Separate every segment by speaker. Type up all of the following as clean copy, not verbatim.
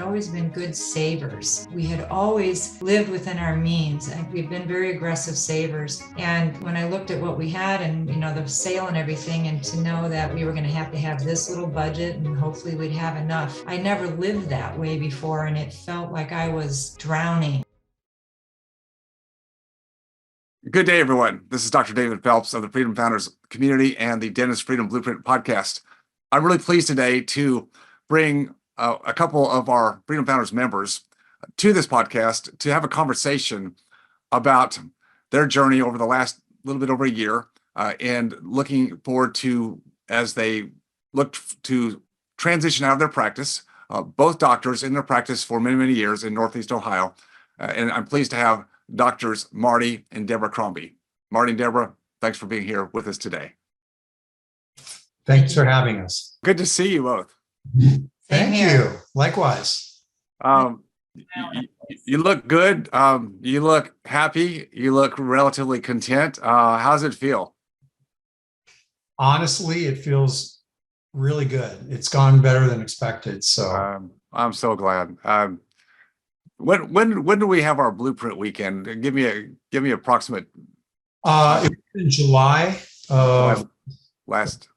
Speaker 1: had always been good savers. We had always lived within our means. We've been very aggressive savers. And when I looked at what we had and, the sale and everything, and to know that we were going to have this little budget and hopefully we'd have enough. I never lived that way before, and it felt like I was drowning.
Speaker 2: Good day, everyone. This is Dr. David Phelps of the Freedom Founders community and the Dentist Freedom Blueprint podcast. I'm really pleased today to bring a couple of our Freedom Founders members to this podcast to have a conversation about their journey over the last little bit over a year and looking forward to, as they look to transition out of their practice, both doctors in their practice for many, many years in Northeast Ohio. And I'm pleased to have Doctors Marty and Debra Crombie. Marty and Debra, thanks for being here with us today.
Speaker 3: Thanks for having us.
Speaker 2: Good to see you both.
Speaker 3: Thank you. Likewise.
Speaker 2: You look good. You look happy. You look relatively content. How does it feel?
Speaker 3: Honestly, it feels really good. It's gone better than expected. So
Speaker 2: I'm so glad. When do we have our blueprint weekend? Give me approximate.
Speaker 3: It was in July of
Speaker 2: last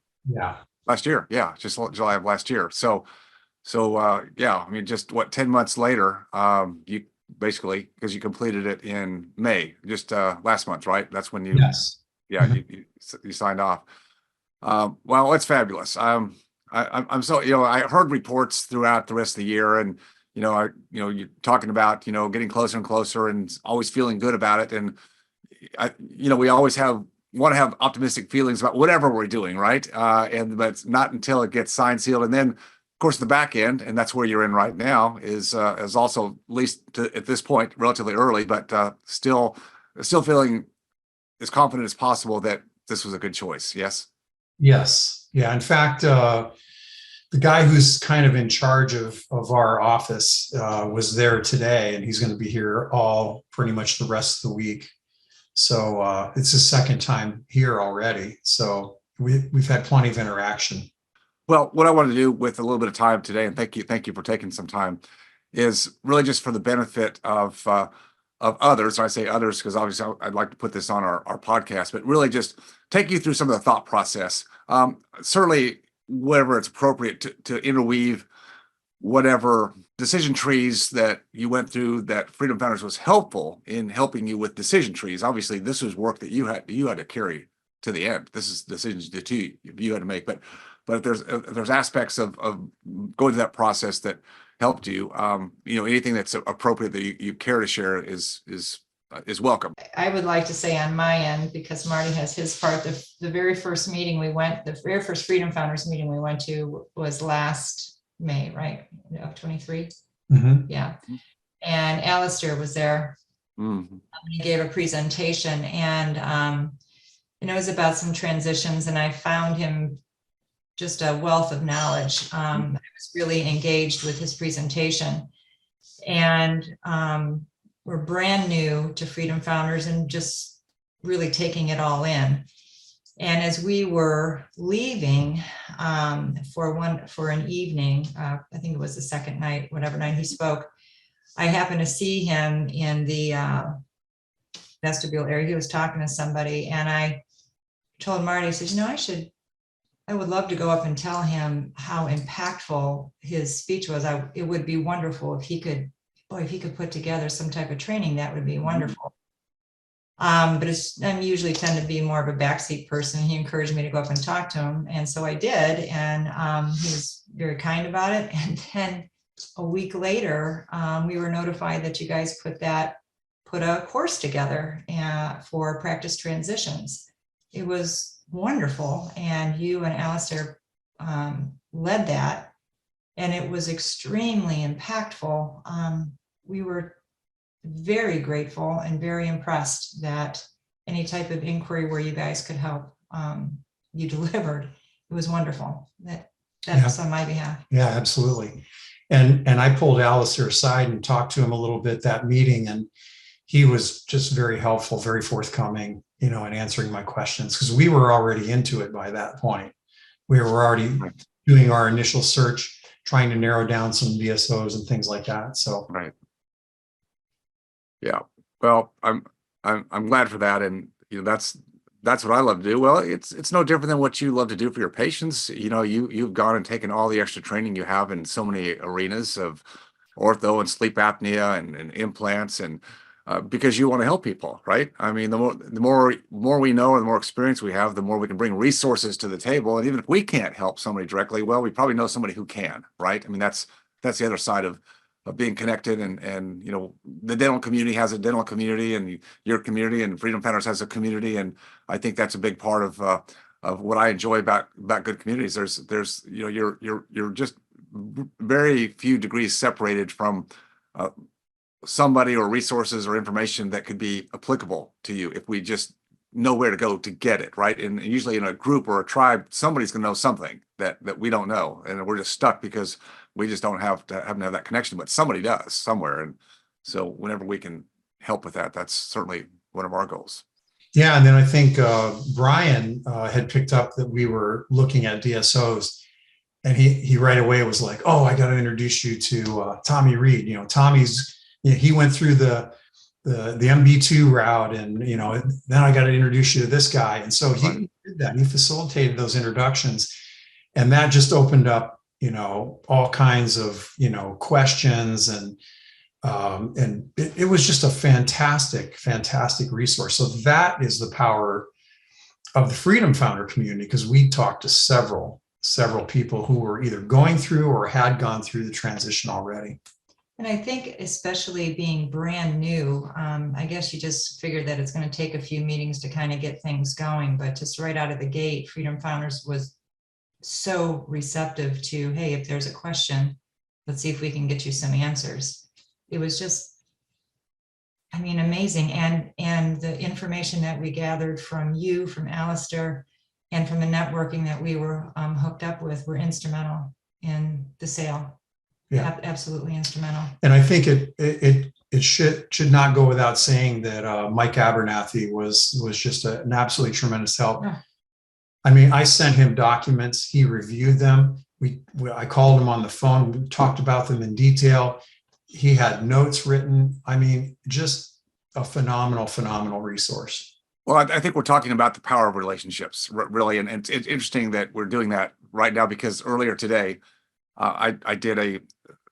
Speaker 2: year. Yeah, just July of last year. So yeah, I mean, just 10 months later, you basically, because you completed it in May, just last month, right? That's when you you signed off. Well, it's fabulous. I'm so, I heard reports throughout the rest of the year, and you're talking about, getting closer and closer and always feeling good about it. And we always want to have optimistic feelings about whatever we're doing, right? But it's not until it gets signed, sealed, and then, of course, the back end, and that's where you're in right now, is also, at least at this point, relatively early, but still feeling as confident as possible that this was a good choice. Yes.
Speaker 3: Yes. Yeah. In fact, the guy who's kind of in charge of our office was there today, and he's going to be here pretty much the rest of the week. So it's his second time here already. So we've had plenty of interaction.
Speaker 2: Well, what I want to do with a little bit of time today, and thank you for taking some time, is really just for the benefit of others. I say others because obviously I'd like to put this on our podcast, but really just take you through some of the thought process. Certainly, wherever it's appropriate to interweave whatever decision trees that you went through, that Freedom Founders was helpful in helping you with decision trees. Obviously, this was work that you had to carry to the end. This is decisions that you had to make. But if there's aspects of going through that process that helped you, anything that's appropriate that you care to share is welcome.
Speaker 1: I would like to say on my end, because Marty has his part, the very first Freedom Founders meeting we went to was last May, right, of 23.
Speaker 3: Mm-hmm.
Speaker 1: Yeah. And Alistair was there.
Speaker 2: Mm-hmm.
Speaker 1: He gave a presentation, and it was about some transitions, and I found him just a wealth of knowledge. I was really engaged with his presentation, and we're brand new to Freedom Founders and just really taking it all in. And as we were leaving for an evening, I think it was the second night, whatever night he spoke, I happened to see him in the vestibule area. He was talking to somebody, and I told Marty, I said, I would love to go up and tell him how impactful his speech was. It would be wonderful if he could put together some type of training. That would be wonderful. But I usually tend to be more of a backseat person. He encouraged me to go up and talk to him, and so I did. And he was very kind about it. And then a week later, we were notified that you guys put a course together for practice transitions. It was wonderful, and you and Alistair led that, and it was extremely impactful. We were very grateful and very impressed that any type of inquiry where you guys could help, you delivered. It was wonderful. That's on my behalf.
Speaker 3: Yeah, absolutely. And I pulled Alistair aside and talked to him a little bit that meeting, and he was just very helpful, very forthcoming, in answering my questions, because we were already into it by that point. We were already doing our initial search trying to narrow down some DSOs and things like that. So,
Speaker 2: Right. Yeah. Well, I'm glad for that. And, that's what I love to do. Well, it's no different than what you love to do for your patients. You've gone and taken all the extra training you have in so many arenas of ortho and sleep apnea and implants and because you want to help people, right? I mean, the more we know and the more experience we have, the more we can bring resources to the table. And even if we can't help somebody directly, well, we probably know somebody who can, right? I mean, that's the other side of being connected and the dental community has a dental community and your community and Freedom Founders has a community. And I think that's a big part of what I enjoy about good communities. There's you're just very few degrees separated from somebody or resources or information that could be applicable to you if we just know where to go to get it, right? And usually in a group or a tribe, somebody's going to know something that we don't know, and we're just stuck because we just don't have that connection, but somebody does somewhere. And so whenever we can help with that, that's certainly one of our goals.
Speaker 3: yeah. And then I think Brian had picked up that we were looking at DSOs, and he right away was like, "Oh, I got to introduce you to Tommy Reed. He went through the MB2 route, and then I got to introduce you to this guy." And so he did that. He facilitated those introductions, and that just opened up all kinds of questions, and it was just a fantastic resource. So that is the power of the Freedom Founder community, because we talked to several people who were either going through or had gone through the transition already.
Speaker 1: And I think especially being brand new, I guess you just figured that it's going to take a few meetings to kind of get things going, but just right out of the gate, Freedom Founders was so receptive to, hey, if there's a question, let's see if we can get you some answers. It was just, amazing. And the information that we gathered from you, from Alistair, and from the networking that we were hooked up with were instrumental in the sale. Yeah, absolutely instrumental.
Speaker 3: And I think it should not go without saying that Mike Abernathy was just an absolutely tremendous help.
Speaker 1: Yeah.
Speaker 3: I sent him documents. He reviewed them. I called him on the phone. We talked about them in detail. He had notes written. Just a phenomenal resource.
Speaker 2: Well, I think we're talking about the power of relationships, really. And it's interesting that we're doing that right now, because earlier today, I did a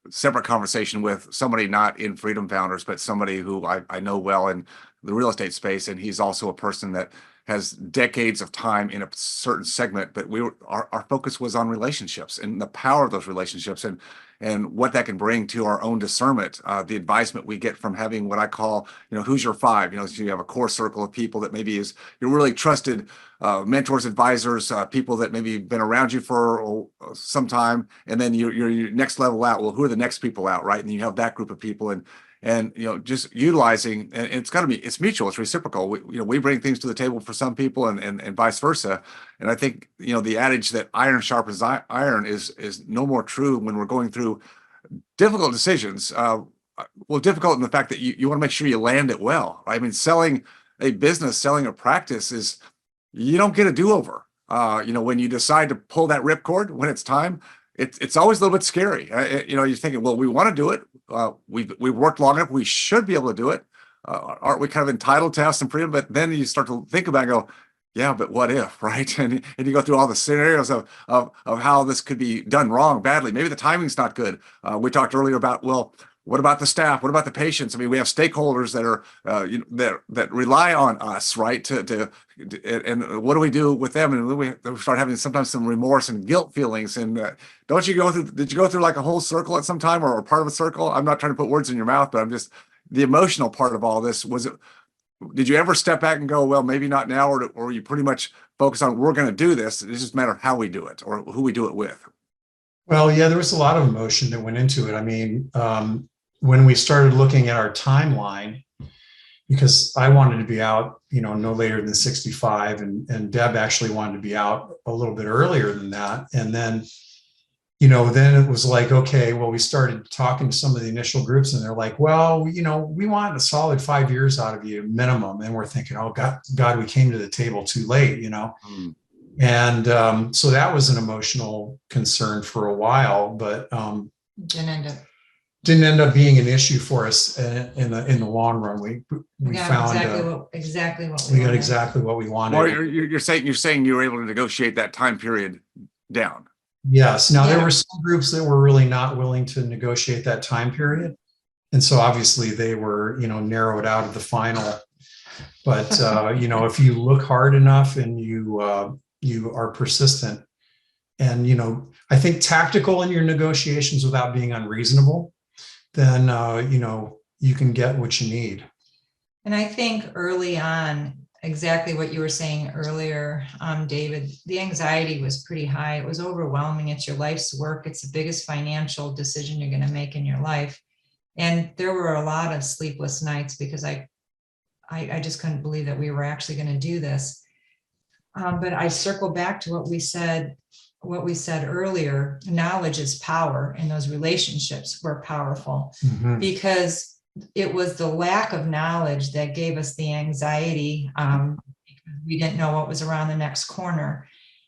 Speaker 2: separate conversation with somebody not in Freedom Founders, but somebody who I know well in the real estate space. And he's also a person that has decades of time in a certain segment, but our focus was on relationships and the power of those relationships and what that can bring to our own discernment, the advisement we get from having what I call, who's your five. So you have a core circle of people that maybe is your really trusted mentors, advisors, people that maybe been around you for some time, and then your next level out. Well, who are the next people out, right? And you have that group of people, and just utilizing, and it's mutual, it's reciprocal. We bring things to the table for some people, and vice versa. And I think the adage that iron sharpens iron is no more true when we're going through difficult decisions. Difficult in the fact that you want to make sure you land it well. Right? Selling a business, selling a practice is, you don't get a do-over. When you decide to pull that ripcord when it's time, it's always a little bit scary. You're thinking, well, we want to do it. We've worked long enough. We should be able to do it. Aren't we kind of entitled to have some freedom? But then you start to think about it and go, yeah, but what if, right? And you go through all the scenarios of how this could be done wrong, badly. Maybe the timing's not good. We talked earlier about, well, what about the staff? What about the patients? We have stakeholders that are that rely on us, right? And what do we do with them? And we start having sometimes some remorse and guilt feelings. And did you go through like a whole circle at some time, or part of a circle? I'm not trying to put words in your mouth, but I'm just, the emotional part of all this did you ever step back and go, well, maybe not now, or you pretty much focus on, we're going to do this. It's just a matter of how we do it or who we do it with.
Speaker 3: Well, yeah, there was a lot of emotion that went into it. When we started looking at our timeline, because I wanted to be out, no later than 65, and Deb actually wanted to be out a little bit earlier than that. And then, then it was like, okay, well, we started talking to some of the initial groups, and they're like, well, we want a solid 5 years out of you minimum. And we're thinking, oh God, we came to the table too late, And so that was an emotional concern for a while, but didn't end up being an issue for us in the long run. We
Speaker 1: got
Speaker 3: found
Speaker 1: exactly what
Speaker 3: we got exactly what we wanted.
Speaker 2: Well, you're saying you were able to negotiate that time period down.
Speaker 3: Yes. Now there were some groups that were really not willing to negotiate that time period, and so obviously they were, narrowed out of the final. But if you look hard enough and you are persistent, and I think tactical in your negotiations without being unreasonable, then you can get what you need.
Speaker 1: And I think early on, exactly what you were saying earlier, David, the anxiety was pretty high. It was overwhelming. It's your life's work. It's the biggest financial decision you're going to make in your life. And there were a lot of sleepless nights because I just couldn't believe that we were actually going to do this. But I circle back to what we said earlier. Knowledge is power, and those relationships were powerful because it was the lack of knowledge that gave us the anxiety. We didn't know what was around the next corner,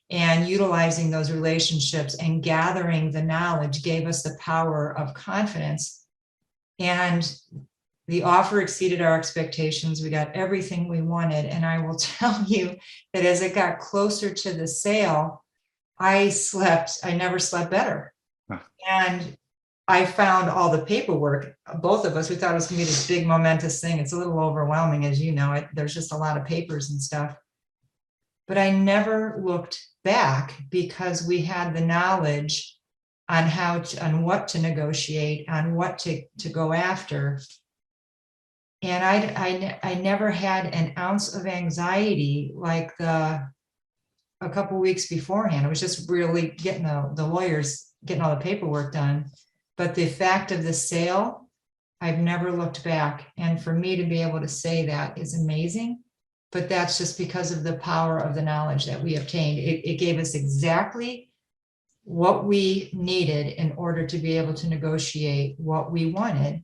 Speaker 1: and utilizing those relationships and gathering the knowledge gave us the power of confidence. And the offer exceeded our expectations. We got everything we wanted. And I will tell you that as it got closer to the sale, I never slept better. And I found all the paperwork. Both of us, we thought it was going to be this big momentous thing. It's a little overwhelming, as you know. There's just a lot of papers and stuff. But I never looked back because we had the knowledge on on what to negotiate, on what to go after. And I never had an ounce of anxiety like a couple of weeks beforehand. It was just really getting the lawyers, getting all the paperwork done. But the fact of the sale, I've never looked back. And for me to be able to say that is amazing. But that's just because of the power of the knowledge that we obtained. It gave us exactly what we needed in order to be able to negotiate what we wanted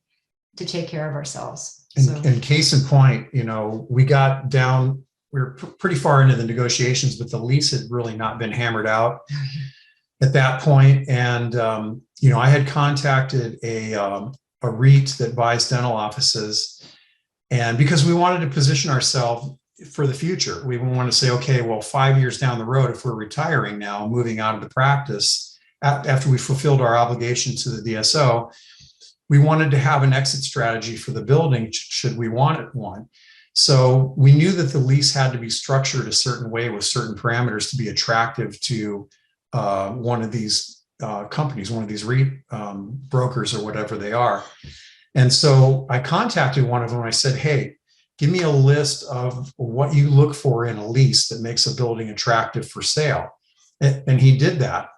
Speaker 1: to take care of ourselves.
Speaker 3: And case in point, we got down, we were pretty far into the negotiations, but the lease had really not been hammered out at that point. And, I had contacted a REIT that buys dental offices. And because we wanted to position ourselves for the future, we want to say, okay, well, 5 years down the road, if we're retiring now, moving out of the practice, after we fulfilled our obligation to the DSO, we wanted to have an exit strategy for the building should we want one. So we knew that the lease had to be structured a certain way with certain parameters to be attractive to one of these companies, one of these REIT brokers or whatever they are. And so I contacted one of them. I said, hey, give me a list of what you look for in a lease that makes a building attractive for sale. And he did that.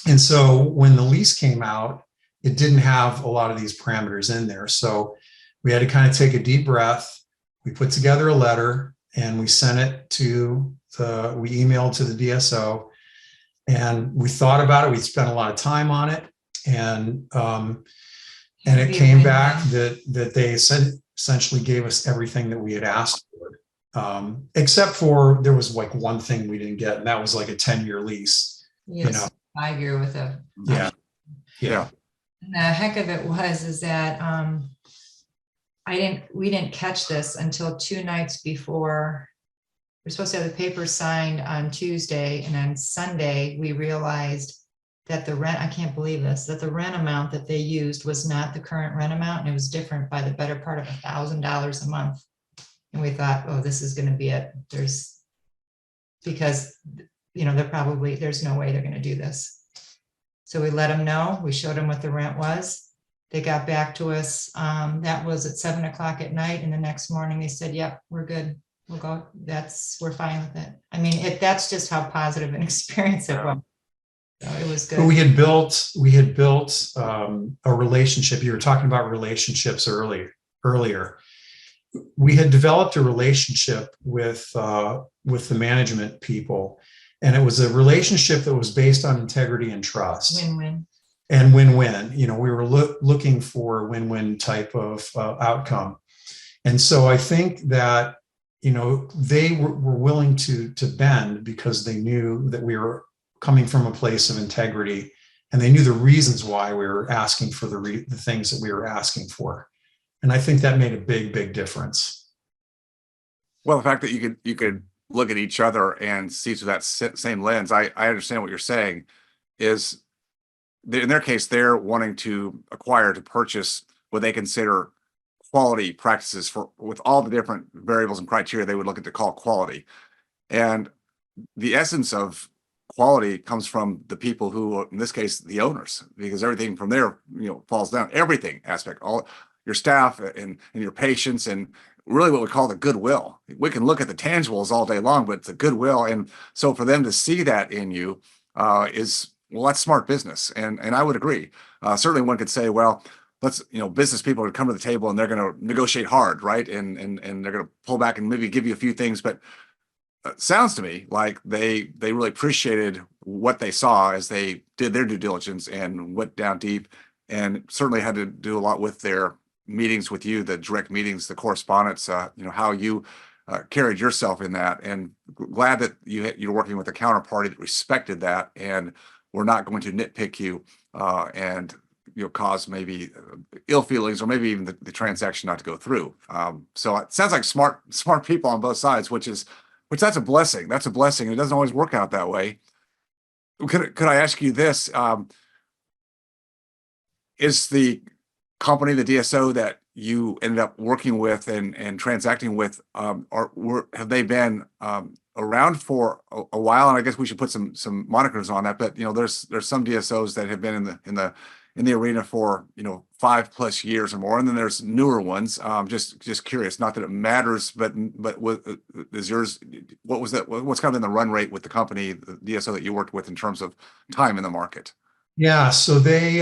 Speaker 3: And so when the lease came out, it didn't have a lot of these parameters in there. So we had to kind of take a deep breath. We put together a letter and we sent it we emailed to the DSO, and we thought about it. We spent a lot of time on it. And it came back that they essentially gave us everything that we had asked for, except for there was like one thing we didn't get, and that was like a 10-year lease.
Speaker 1: Yes, 5-year with a
Speaker 2: Yeah.
Speaker 1: And the heck of it is that we didn't catch this until 2 nights before. We're supposed to have the papers signed on Tuesday, and on Sunday we realized that the rent, I can't believe this, that the rent amount that they used was not the current rent amount, and it was different by the better part of $1,000 a month. And we thought, oh, this is going to be it. Because there's no way they're going to do this. So we let them know. We showed them what the rent was. They got back to us. That was at 7 o'clock at night. And the next morning they said, yep, we're good. We'll go. We're fine with it. I mean, that's just how positive an experience it was. So it was good.
Speaker 3: But we had built a relationship. You were talking about relationships earlier. We had developed a relationship with the management people. And it was a relationship that was based on integrity and trust.
Speaker 1: Win-win.
Speaker 3: And win-win. We were looking for a win-win type of outcome. And so I think that they were willing to bend because they knew that we were coming from a place of integrity, and they knew the reasons why we were asking for the things that we were asking for. And I think that made a big, big difference.
Speaker 2: Well, the fact that you could look at each other and see through that same lens, I understand what you're saying, is in their case, they're wanting to purchase what they consider quality practices with all the different variables and criteria they would look at to call quality. And the essence of quality comes from the people who, in this case, the owners, because everything from there, falls down, everything aspect, all your staff and your patients, and really what we call the goodwill. We can look at the tangibles all day long, but it's the goodwill. And so for them to see that in you that's smart business. And I would agree. Certainly one could say, well, business people would come to the table and they're going to negotiate hard, right? And they're going to pull back and maybe give you a few things, but it sounds to me like they really appreciated what they saw as they did their due diligence and went down deep, and certainly had to do a lot with their meetings with you, the direct meetings, the correspondence, how you carried yourself in that. And glad that you're working with a counterparty that respected that and we're not going to nitpick you and cause maybe ill feelings or maybe even the transaction not to go through. So it sounds like smart people on both sides, which that's a blessing. That's a blessing. It doesn't always work out that way. Could I ask you this? Is the company, the DSO that you ended up working with and transacting with, have they been around for a while? And I guess we should put some monikers on that. But there's some DSOs that have been in the arena for 5+ years or more, and then there's newer ones. Just curious, not that it matters, but is yours? What was that? What's kind of in the run rate with the company, the DSO that you worked with in terms of time in the market?
Speaker 3: Yeah, so they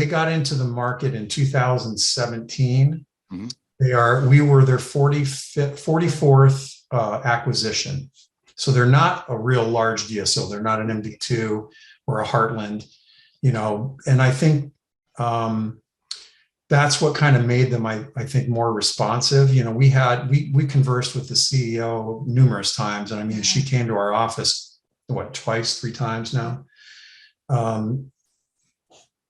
Speaker 3: got into the market in 2017. Mm-hmm. We were their 44th acquisition. So they're not a real large DSO. They're not an MD2 or a Heartland, and I think that's what kind of made them, I think, more responsive. We conversed with the CEO numerous times. And I mean, she came to our office, twice, 3 times now.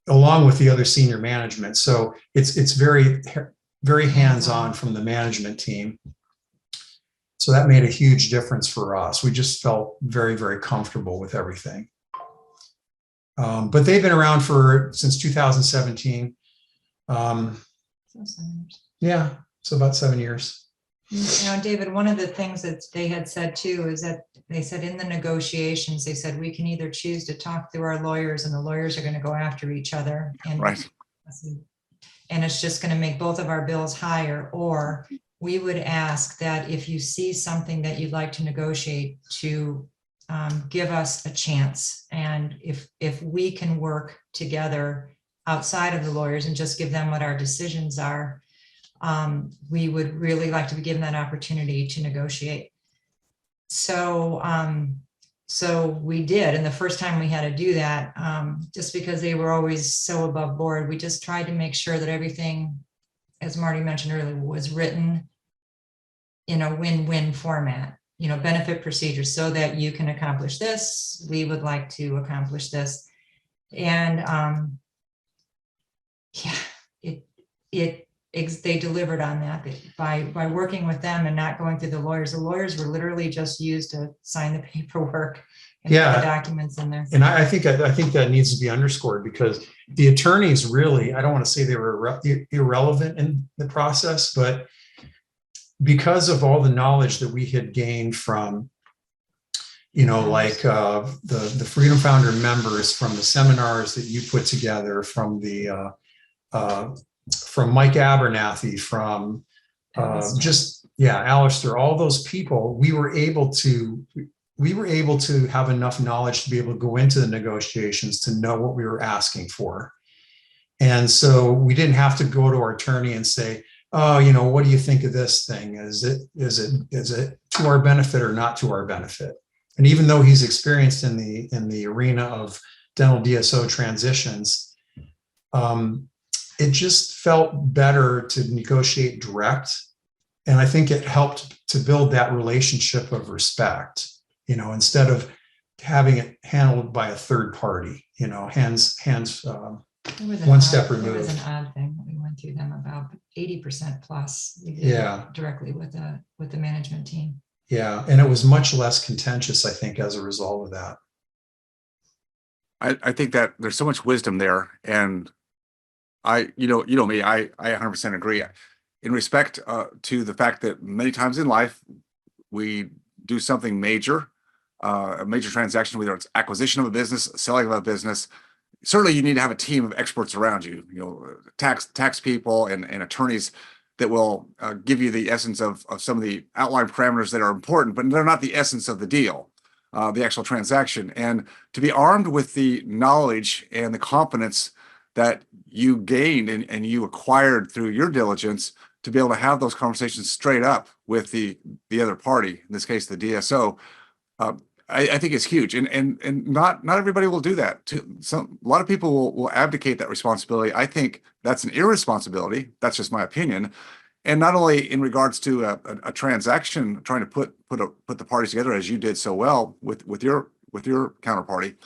Speaker 3: Along with the other senior management. So it's very, very hands-on from the management team. So that made a huge difference for us. We just felt very, very comfortable with everything. But they've been around since 2017. Yeah, so about 7 years.
Speaker 1: David, one of the things that they had said too is that they said in the negotiations, they said we can either choose to talk through our lawyers and the lawyers are going to go after each other. And,
Speaker 2: right.
Speaker 1: And it's just going to make both of our bills higher, or we would ask that if you see something that you'd like to negotiate to give us a chance. And if we can work together outside of the lawyers and just give them what our decisions are, we would really like to be given that opportunity to negotiate. So we did. And the first time we had to do that, just because they were always so above board, we just tried to make sure that everything, as Marty mentioned earlier, was written in a win-win format, benefit procedures, so that you can accomplish this. We would like to accomplish this. And they delivered on that by working with them and not going through the lawyers. The lawyers were literally just used to sign the paperwork and put the documents in there.
Speaker 3: And I think that needs to be underscored, because the attorneys really, I don't want to say they were irrelevant in the process, but because of all the knowledge that we had gained from, the Freedom Founder members, from the seminars that you put together, from Mike Abernathy, from Alistair, all those people, we were able to have enough knowledge to be able to go into the negotiations to know what we were asking for. And so we didn't have to go to our attorney and say, oh, what do you think of this thing? Is it to our benefit or not to our benefit? And even though he's experienced in the arena of dental DSO transitions, it just felt better to negotiate direct And I think it helped to build that relationship of respect, instead of having it handled by a third party, hands one step
Speaker 1: There was
Speaker 3: removed.
Speaker 1: an odd thing that we went through them about 80% plus. We did
Speaker 3: Yeah.
Speaker 1: directly with the management team.
Speaker 3: Yeah. And it was much less contentious, I think, as a result of that.
Speaker 2: I think that there's so much wisdom there, and you know me, I 100% agree. In respect to the fact that many times in life we do something major, a major transaction, whether it's acquisition of a business, selling of a business. Certainly, you need to have a team of experts around you. Tax people and attorneys that will give you the essence of some of the outline parameters that are important, but they're not the essence of the deal. The actual transaction, and to be armed with the knowledge and the confidence that you gained and you acquired through your diligence to be able to have those conversations straight up with the other party, in this case, the DSO, I think is huge. And not everybody will do that. A lot of people will abdicate that responsibility. I think that's an irresponsibility. That's just my opinion. And not only in regards to a transaction, trying to put the parties together as you did so well with your counterparty,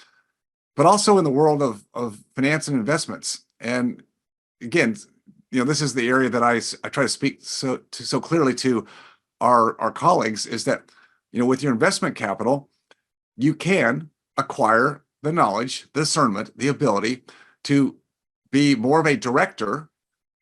Speaker 2: but also in the world of finance and investments. And again, this is the area that I try to speak so clearly to our colleagues, is that with your investment capital, you can acquire the knowledge, the discernment, the ability to be more of a director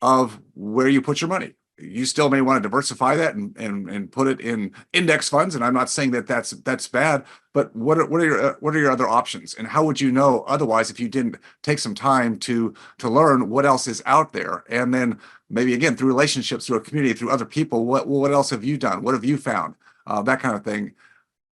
Speaker 2: of where you put your money. You still may want to diversify that and put it in index funds. And I'm not saying that that's bad, but what are your other options? And how would you know otherwise if you didn't take some time to learn what else is out there? And then maybe again, through relationships, through a community, through other people, what else have you done? What have you found? That kind of thing.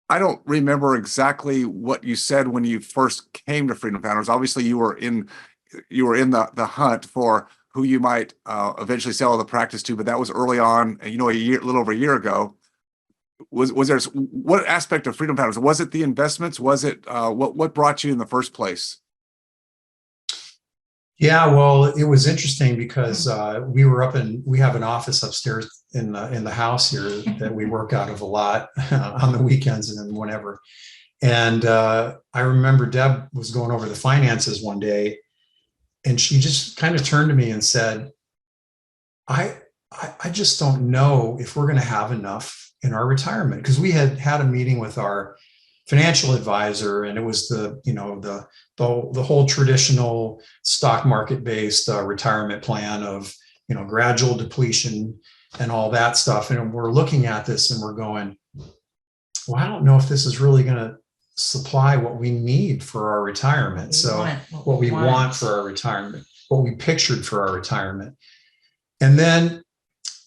Speaker 2: I don't remember exactly what you said when you first came to Freedom Founders. Obviously, you were in the hunt for who you might eventually sell the practice to, but that was early on, a little over a year ago. Was there, what aspect of Freedom Founders? Was it the investments? Was it what brought you in the first place?
Speaker 3: Yeah, well, it was interesting because we have an office upstairs in the house here that we work out of a lot on the weekends and then whenever. And I remember Deb was going over the finances one day, and she just kind of turned to me and said, I just don't know if we're going to have enough in our retirement, because we had a meeting with our financial advisor, and it was the whole traditional stock market based retirement plan of gradual depletion and all that stuff. And we're looking at this and we're going, well, I don't know if this is really going to supply what we need for our retirement. What we want for our retirement, what we pictured for our retirement. And then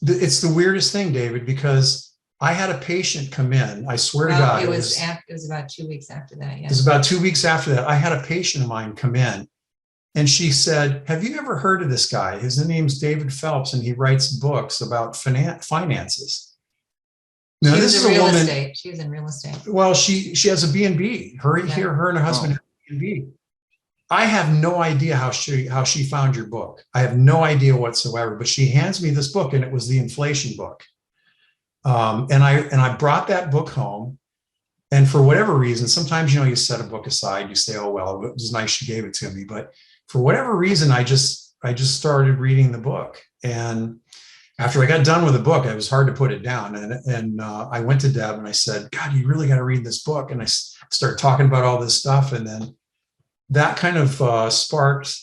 Speaker 3: it's the weirdest thing, David, because I had a patient come in. I swear to God,
Speaker 1: it was about 2 weeks after that. Yeah.
Speaker 3: It was about 2 weeks after that. I had a patient of mine come in, and she said, "Have you ever heard of this guy? His name's David Phelps, and he writes books about finances." Now, this is a woman.
Speaker 1: She was in real estate.
Speaker 3: Well, she has a B&B. Her and her husband have a B&B. I have no idea how she found your book. I have no idea whatsoever. But she hands me this book, and it was the inflation book. And I brought that book home, and for whatever reason, sometimes you set a book aside, you say, "Oh well, it was nice she gave it to me," but for whatever reason, I just started reading the book. And after I got done with the book, it was hard to put it down. And I went to Deb and I said, "God, you really got to read this book." And I started talking about all this stuff, and then that kind of sparked.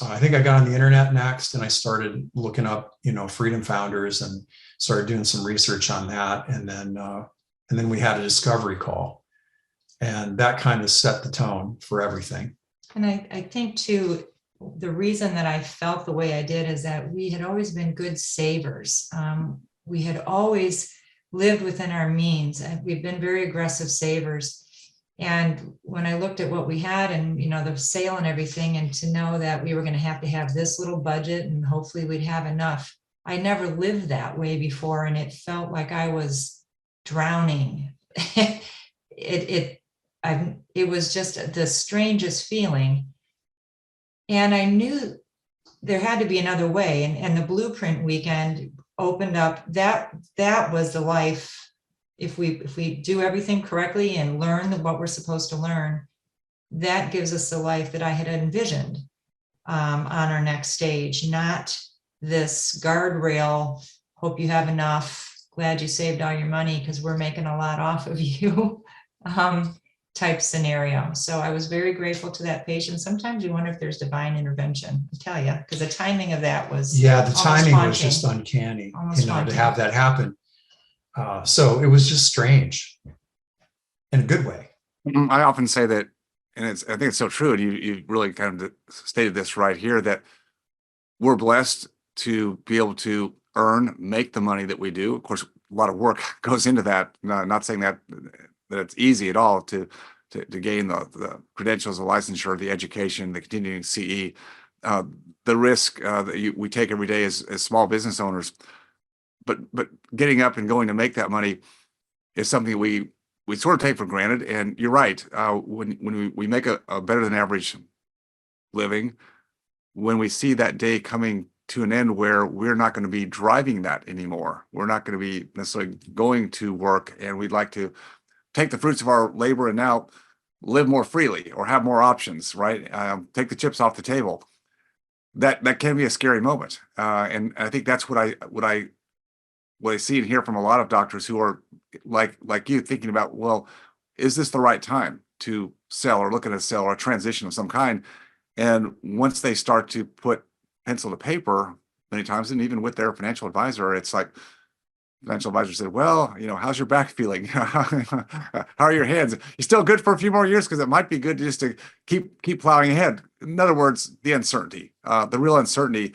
Speaker 3: I think I got on the internet next, and I started looking up, Freedom Founders, and started doing some research on that. And then we had a discovery call, and that kind of set the tone for everything.
Speaker 1: And I think too, the reason that I felt the way I did is that we had always been good savers. We had always lived within our means. We've been very aggressive savers. And when I looked at what we had and, the sale and everything, and to know that we were going to have this little budget and hopefully we'd have enough, I never lived that way before. And it felt like I was drowning. It was just the strangest feeling. And I knew there had to be another way. And the blueprint weekend opened up, that was the life. If we do everything correctly and learn what we're supposed to learn, that gives us the life that I had envisioned on our next stage, not this guardrail, hope you have enough, glad you saved all your money because we're making a lot off of you type scenario. So I was very grateful to that patient. Sometimes you wonder if there's divine intervention, I tell you, because the timing of that was
Speaker 3: the
Speaker 1: almost
Speaker 3: timing was
Speaker 1: haunting.
Speaker 3: just uncanny,
Speaker 1: Almost
Speaker 3: to
Speaker 1: haunting.
Speaker 3: have that happen. So it was just strange in a good way.
Speaker 2: I often say that, and I think it's so true, and you really kind of stated this right here, that we're blessed to be able to make the money that we do. Of course, a lot of work goes into that. Not saying that it's easy at all to gain the credentials, the licensure, the education, the continuing CE, the risk that we take every day as small business owners. But getting up and going to make that money is something we sort of take for granted. And you're right. When we make a better than average living, when we see that day coming to an end where we're not going to be driving that anymore, we're not going to be necessarily going to work, and we'd like to take the fruits of our labor and now live more freely or have more options, right? Take the chips off the table. That can be a scary moment. And I think that's what I see and hear from a lot of doctors who are like you, thinking about, well, is this the right time to sell or look at a sell or a transition of some kind? And once they start to put pencil to paper, many times, and even with their financial advisor, it's like, financial advisor said, well, how's your back feeling? How are your hands? You're still good for a few more years, because it might be good just to keep plowing ahead. In other words, the uncertainty, the real uncertainty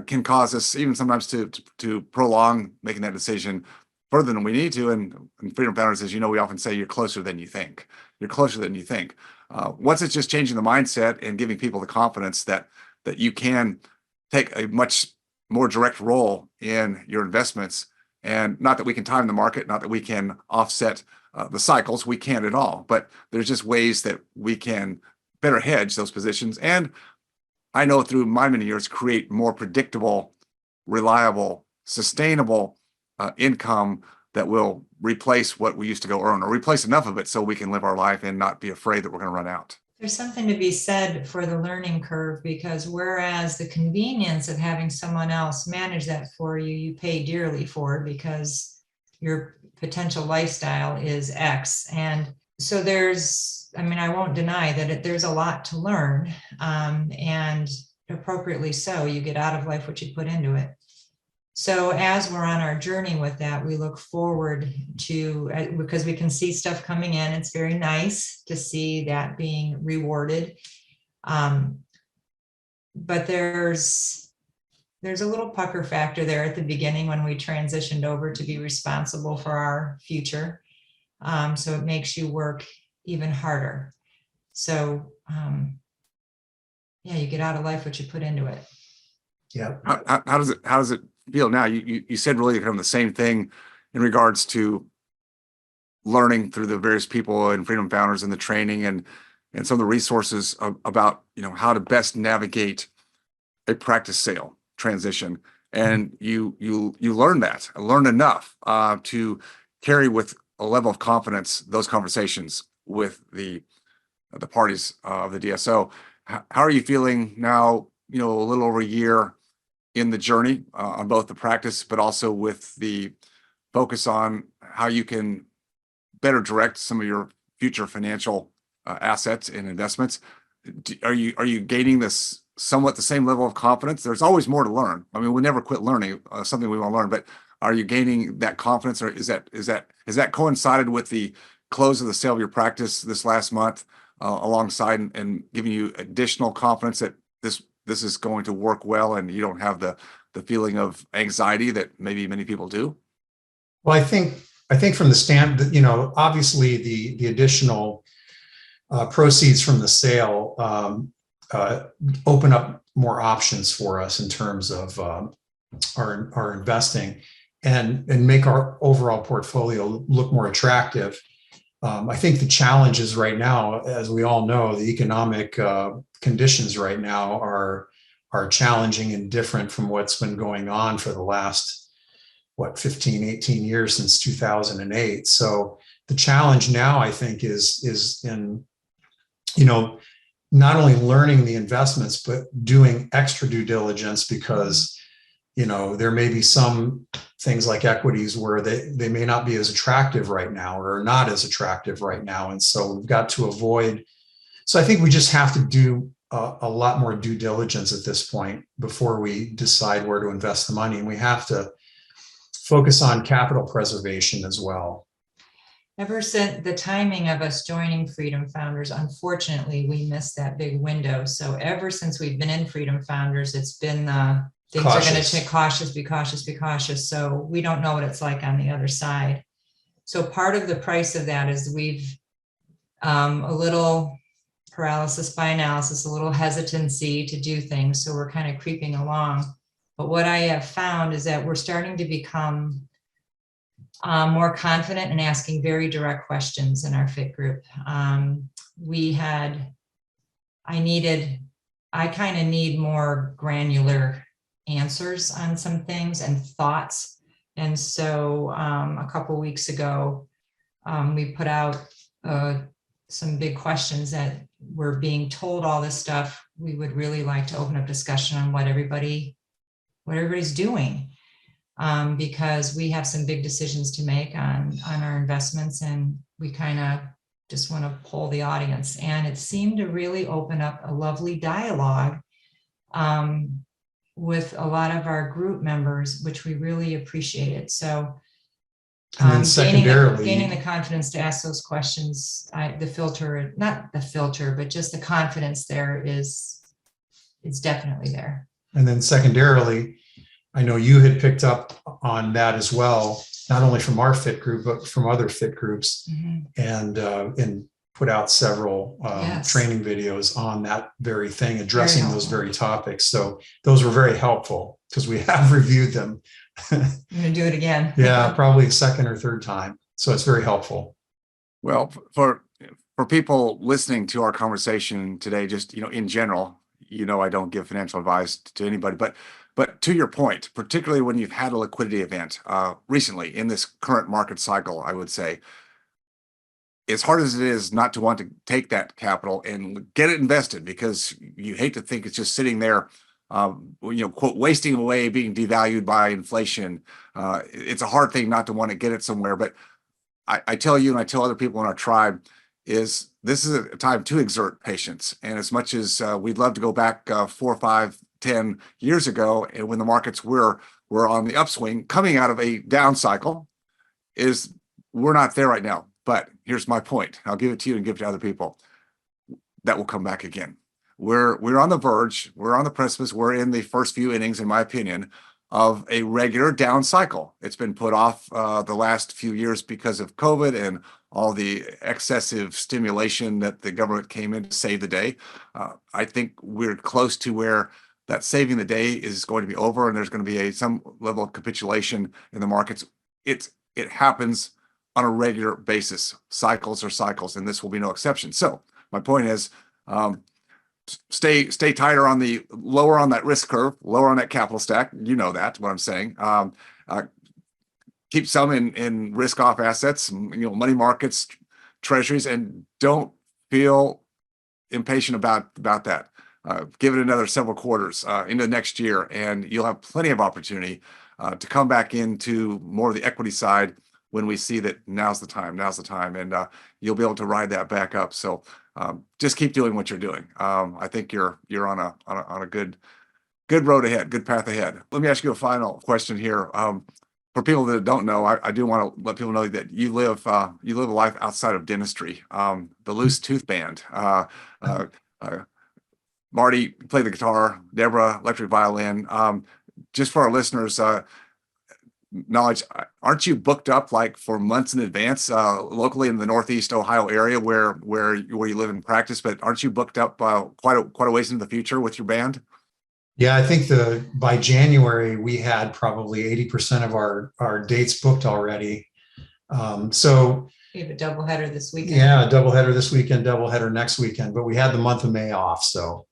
Speaker 2: can cause us even sometimes to prolong making that decision further than we need to. And Freedom Founders, as you know, we often say you're closer than you think. You're closer than you think. Once it's just changing the mindset and giving people the confidence that you can take a much more direct role in your investments. And not that we can time the market, not that we can offset the cycles, we can't at all, but there's just ways that we can better hedge those positions. And I know through my many years, create more predictable, reliable, sustainable income that will replace what we used to go earn, or replace enough of it so we can live our life and not be afraid that we're going to run out.
Speaker 1: There's something to be said for the learning curve, because whereas the convenience of having someone else manage that for you, you pay dearly for, because your potential lifestyle is X. And so I won't deny that there's a lot to learn, and appropriately so. You get out of life what you put into it. So as we're on our journey with that, we look forward to, because we can see stuff coming in. It's very nice to see that being rewarded. But there's a little pucker factor there at the beginning when we transitioned over to be responsible for our future. So it makes you work even harder. So you get out of life what you put into it.
Speaker 3: Yeah.
Speaker 2: How does it feel now? You said really kind of the same thing in regards to learning through the various people and Freedom Founders and the training and some of the resources about how to best navigate a practice sale transition. And you learned enough to carry with a level of confidence those conversations with the parties of the DSO. How are you feeling now, a little over a year in the journey on both the practice, but also with the focus on how you can better direct some of your future financial assets and investments? Are you gaining this somewhat the same level of confidence? There's always more to learn. I mean, we'll never quit learning something we want to learn, but are you gaining that confidence, or is that coincided with the close of the sale of your practice this last month, alongside and giving you additional confidence that this is going to work well, and you don't have the feeling of anxiety that maybe many people do?
Speaker 3: Well, I think from the stand, obviously the additional proceeds from the sale open up more options for us in terms of our investing, and make our overall portfolio look more attractive. I think the challenges right now, as we all know, the economic conditions right now are challenging and different from what's been going on for the last 15, 18 years since 2008. So the challenge now, I think, is in, not only learning the investments, but doing extra due diligence, because, there may be some things like equities where they may not be as attractive right now, or are not as attractive right now. And so we've got to avoid. So I think we just have to do a lot more due diligence at this point before we decide where to invest the money. And we have to focus on capital preservation as well.
Speaker 1: Ever since the timing of us joining Freedom Founders, unfortunately, we missed that big window. So ever since we've been in Freedom Founders, it's been things are going to take cautious, be cautious, be cautious. So we don't know what it's like on the other side. So part of the price of that is we've a little paralysis by analysis, a little hesitancy to do things. So we're kind of creeping along. But what I have found is that we're starting to become more confident in asking very direct questions in our fit group. I kind of need more granular answers on some things and thoughts. And so a couple weeks ago, we put out some big questions that we're being told all this stuff. We would really like to open up discussion on what everybody's doing. Because we have some big decisions to make on our investments, and we kind of just want to poll the audience. And it seemed to really open up a lovely dialogue with a lot of our group members, which we really appreciated. So
Speaker 3: and then secondarily,
Speaker 1: gaining the confidence to ask those questions, not the filter, but just the confidence there is definitely there.
Speaker 3: And then secondarily, I know you had picked up on that as well, not only from our fit group, but from other fit groups, and put out several training videos on that very thing, addressing those very topics. So those were very helpful because we have reviewed them.
Speaker 1: I'm going to do it again.
Speaker 3: Yeah, probably a second or third time. So it's very helpful.
Speaker 2: Well, for people listening to our conversation today, just, in general, I don't give financial advice to anybody, but to your point, particularly when you've had a liquidity event recently in this current market cycle, I would say, as hard as it is not to want to take that capital and get it invested, because you hate to think it's just sitting there, quote, wasting away, being devalued by inflation. It's a hard thing not to want to get it somewhere. But I tell you, and I tell other people in our tribe, is this is a time to exert patience. And as much as we'd love to go back 4, 5, 10 years ago, and when the markets were on the upswing, coming out of a down cycle, we're not there right now. But here's my point. I'll give it to you and give it to other people. That will come back again. We're on the verge. We're on the precipice. We're in the first few innings, in my opinion, of a regular down cycle. It's been put off the last few years because of COVID and all the excessive stimulation that the government came in to save the day. I think we're close to where that saving the day is going to be over, and there's going to be some level of capitulation in the markets. It happens on a regular basis. Cycles are cycles, and this will be no exception. So my point is, stay tighter lower on that risk curve, lower on that capital stack. You know that, what I'm saying. Keep some in risk off assets, money markets, treasuries, and don't feel impatient about that. Give it another several quarters into next year, and you'll have plenty of opportunity to come back into more of the equity side when we see that now's the time, and you'll be able to ride that back up. So just keep doing what you're doing. I think you're on a good road ahead, good path ahead. Let me ask you a final question here. For people that don't know, I do want to let people know that you live a life outside of dentistry. The loose tooth band. Marty played the guitar, Debra electric violin. Just for our listeners' knowledge, aren't you booked up like for months in advance locally in the Northeast Ohio area where you live and practice? But aren't you booked up quite a ways into the future with your band?
Speaker 3: Yeah, I think by January we had probably 80% of our dates booked already. So
Speaker 1: we have a doubleheader this weekend.
Speaker 3: Yeah, a doubleheader this weekend, doubleheader next weekend. But we had the month of May off, so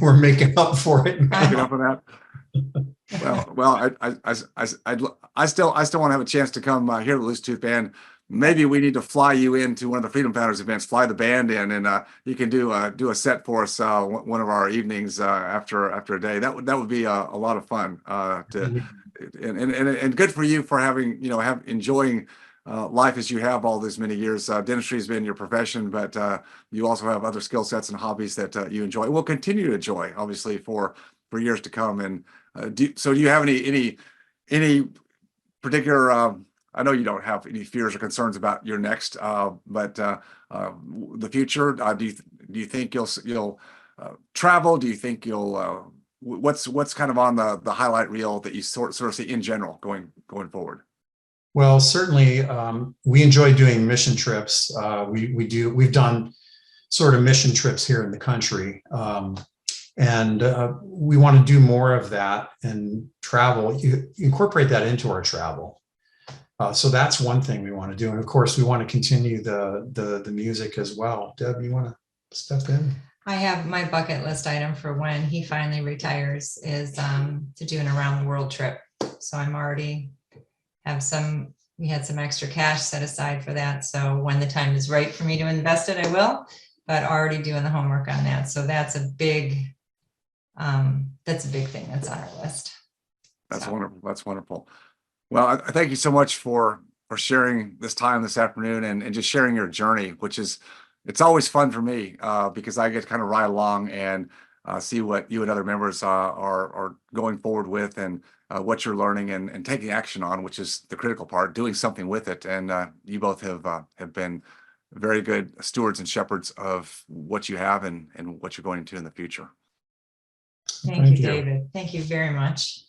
Speaker 3: we're making up for it.
Speaker 2: Making up for that. I still want to have a chance to come hear the Loose Tooth Band. Maybe we need to fly you into one of the Freedom Founders events, fly the band in, and you can do a set for us one of our evenings after a day. That would be a lot of fun and good for you for having enjoying life as you have all these many years. Dentistry has been your profession, but you also have other skill sets and hobbies that you enjoy. Will continue to enjoy, obviously, for years to come. And do you have any particular? I know you don't have any fears or concerns about your next, but the future. Do you think you'll travel? Do you think you'll? What's kind of on the highlight reel that you sort of see in general going forward?
Speaker 3: Well, certainly, we enjoy doing mission trips. We've done sort of mission trips here in the country, and we want to do more of that and travel. You incorporate that into our travel. So that's one thing we want to do, and of course, we want to continue the music as well. Deb, you want to step in?
Speaker 1: I have my bucket list item for when he finally retires is to do an around the world trip. So I'm already we had some extra cash set aside for that. So when the time is right for me to invest it, I will, but already doing the homework on that. So that's a big thing that's on our list.
Speaker 2: That's wonderful. That's wonderful. Well, I thank you so much for sharing this time this afternoon and just sharing your journey, which is, it's always fun for me because I get to kind of ride along and see what you and other members are going forward with and what you're learning and taking action on, which is the critical part, doing something with it. And you both have been very good stewards and shepherds of what you have and what you're going to in the future.
Speaker 1: Thank you, David. Thank you very much.